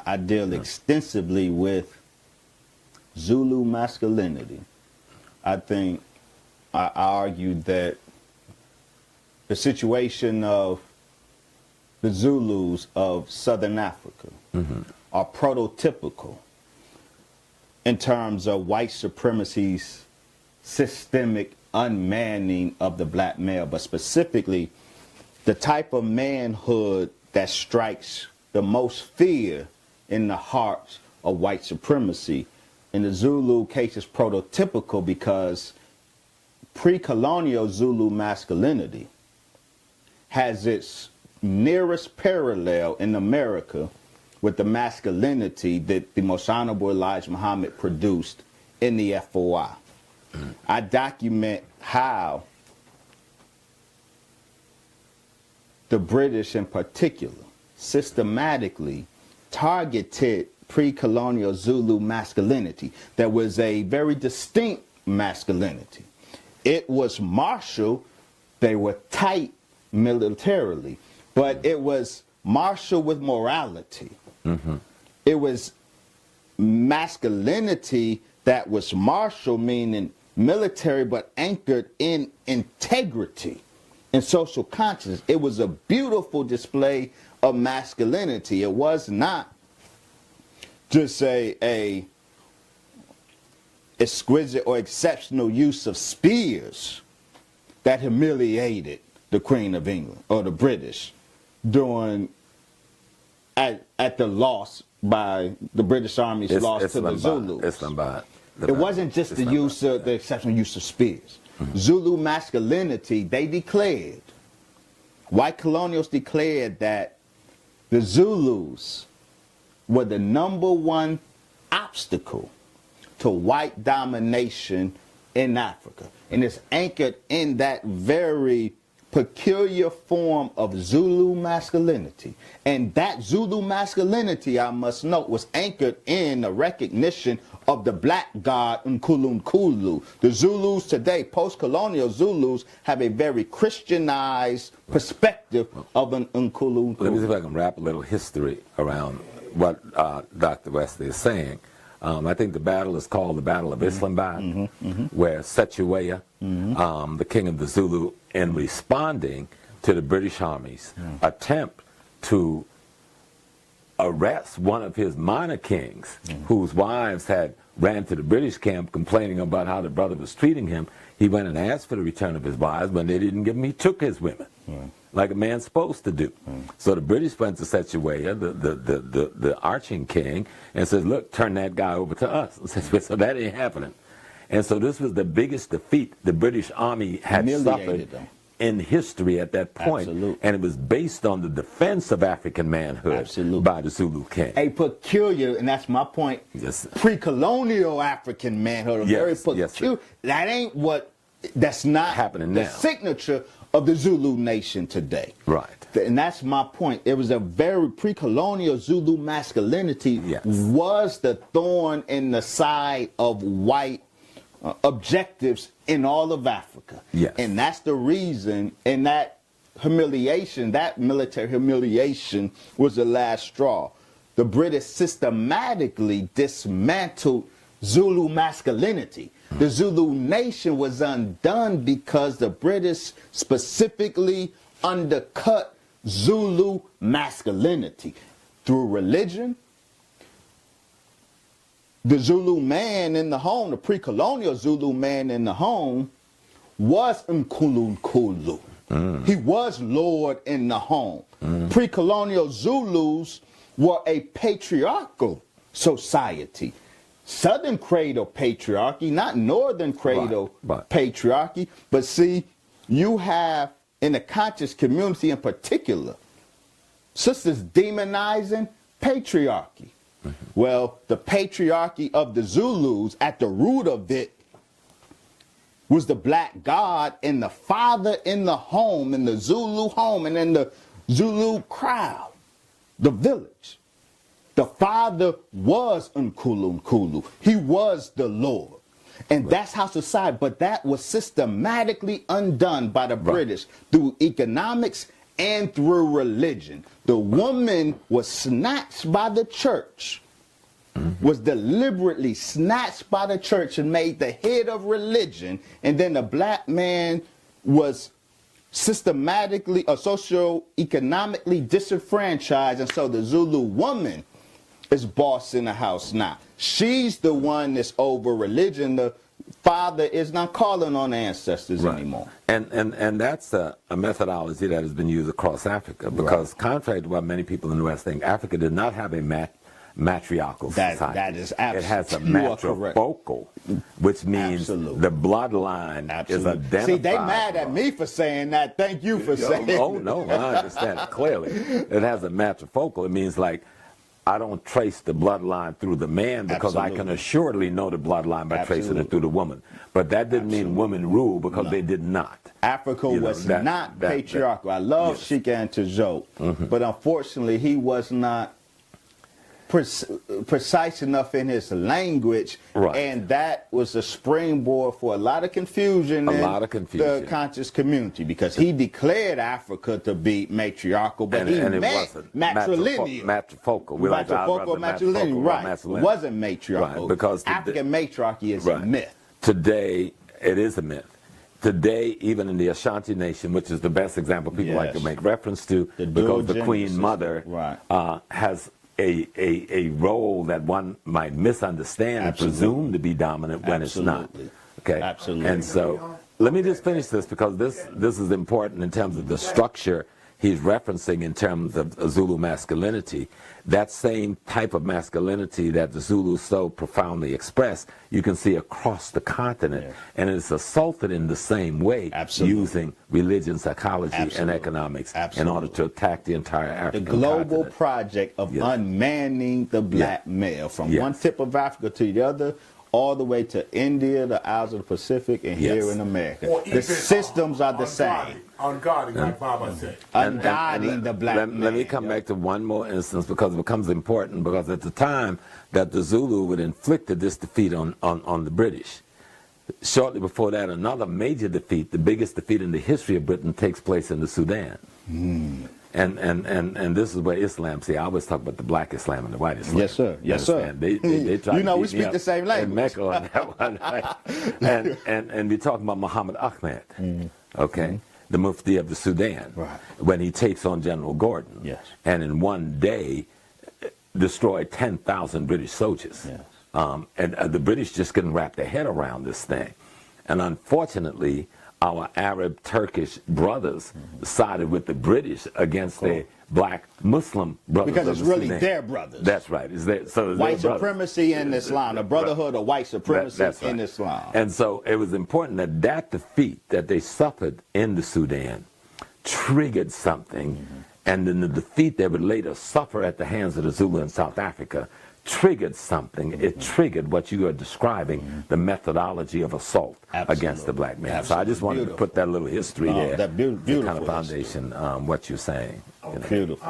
I deal extensively with Zulu masculinity. I think I argue that the situation of the Zulus of Southern Africa are prototypical in terms of white supremacy's systemic unmanning of the black male, but specifically the type of manhood that strikes the most fear in the hearts of white supremacy. In the Zulu case, is prototypical because pre-colonial Zulu masculinity has its nearest parallel in America with the masculinity that the Most Honorable Elijah Muhammad produced in the FOI. I document how the British in particular systematically targeted pre-colonial Zulu masculinity. There was a very distinct masculinity. It was martial, they were tight militarily, but it was martial with morality. It was masculinity that was martial, meaning military, but anchored in integrity and social consciousness. It was a beautiful display of masculinity. It was not just a exquisite or exceptional use of spears that humiliated the Queen of England or the British during at the loss by the British Army's loss to the Zulu. It wasn't just the use of the exceptional use of spears. Zulu masculinity, they declared, white colonials declared that the Zulus were the #1 obstacle to white domination in Africa. And it's anchored in that very peculiar form of Zulu masculinity. And that Zulu masculinity, I must note, was anchored in a recognition of the black god Nkulunkulu. The Zulus today, post-colonial Zulus, have a very Christianized perspective of an Nkulunkulu. Let me see if I can wrap a little history around what Dr. Wesley is saying. I think the battle is called the Battle of Islamabad, where Sechuaya, the king of the Zulu, in responding to the British Army's attempt to arrest one of his minor kings, whose wives had ran to the British camp complaining about how the brother was treating him. He went and asked for the return of his wives. When they didn't give him, he took his women, like a man's supposed to do. So the British went to Sechuaya, the arching king, and says, look, turn that guy over to us. So that ain't happening. And so this was the biggest defeat the British Army had suffered in history at that point. And it was based on the defense of African manhood by the Zulu king. A peculiar, and that's my point, pre-colonial African manhood, very peculiar. That ain't what, that's not happening the now. Signature of the Zulu nation today. Right. And that's my point. It was a very pre-colonial Zulu masculinity was the thorn in the side of white objectives in all of Africa. And that's the reason, and that humiliation, that military humiliation was the last straw. The British systematically dismantled Zulu masculinity. The Zulu nation was undone because the British specifically undercut Zulu masculinity through religion. The Zulu man in the home, the pre-colonial Zulu man in the home, was Nkulunkulu. He was Lord in the home. Pre-colonial Zulus were a patriarchal society. Southern cradle patriarchy, not northern cradle patriarchy. But see, you have in the conscious community in particular, sisters demonizing patriarchy. Well, the patriarchy of the Zulus, at the root of it, was the black god and the father in the home, in the Zulu home, and in the Zulu crowd, the village. The father was Nkulunkulu. He was the Lord. And that's how society, but that was systematically undone by the British through economics and through religion. The woman was snatched by the church, was deliberately snatched by the church and made the head of religion, and then the black man was systematically or socio-economically disenfranchised, and so the Zulu woman is boss in the house now. She's the one that's over religion. The father is not calling on the ancestors anymore. And that's a methodology that has been used across Africa, because contrary to what many people in the West think, Africa did not have a matriarchal society. That is it has a absolutely matrifocal, which means the bloodline is identified. See, they mad at me for saying that. Thank you for saying Oh, no, I understand it clearly. It has a matrifocal. It means like, I don't trace the bloodline through the man, because I can assuredly know the bloodline by tracing it through the woman. But that didn't mean women rule, because they did not. Africa was not patriarchal. I love Sheikah and Tajoke, but unfortunately he was not precise enough in his language, and that was a springboard for a lot of confusion in the conscious community, because he declared Africa to be matriarchal, but he meant matrilineal. Matrifocal. Matrilineal, right. It wasn't matriarchal. Right, because African matriarchy is a myth. Today, it is a myth. Today, even in the Ashanti Nation, which is the best example people like to make reference to, because the Queen Mother has a role that one might misunderstand and presume to be dominant when it's not. Okay. Absolutely. And so let me just finish this, because this is important in terms of the structure he's referencing in terms of Zulu masculinity. That same type of masculinity that the Zulus so profoundly express, you can see across the continent, and it's assaulted in the same way, using religion, psychology, and economics in order to attack the entire African continent. The global project of unmanning the black male, from one tip of Africa to the other, all the way to India, the Isles of the Pacific, and here in America. The systems are the same. Unguarding, like Baba said. Unguarding the black man. Let me come back to one more instance, because it becomes important, because at the time that the Zulu would inflict this defeat on the British, shortly before that, another major defeat, the biggest defeat in the history of Britain, takes place in the Sudan. And this is where Islam, see, I always talk about the black Islam and the white Islam. Yes, sir. Yes, sir. They try you know, we speak the same language. Mecca on that one, right? and we're talking about Muhammad Ahmed, okay? The Mufti of the Sudan, when he takes on General Gordon, and in one day destroyed 10,000 British soldiers. And the British just couldn't wrap their head around this thing. And unfortunately, our Arab, Turkish brothers sided with the British against their black Muslim brothers. Because it's really their brothers. That's right. So white supremacy in Islam, the brotherhood of white supremacy in Islam. And so it was important that that defeat that they suffered in the Sudan triggered something, and then the defeat they would later suffer at the hands of the Zulu in South Africa triggered something. It triggered what you are describing, the methodology of assault against the black man. So I just wanted to put that little history there, that beautiful kind of foundation, what you're saying. Beautiful.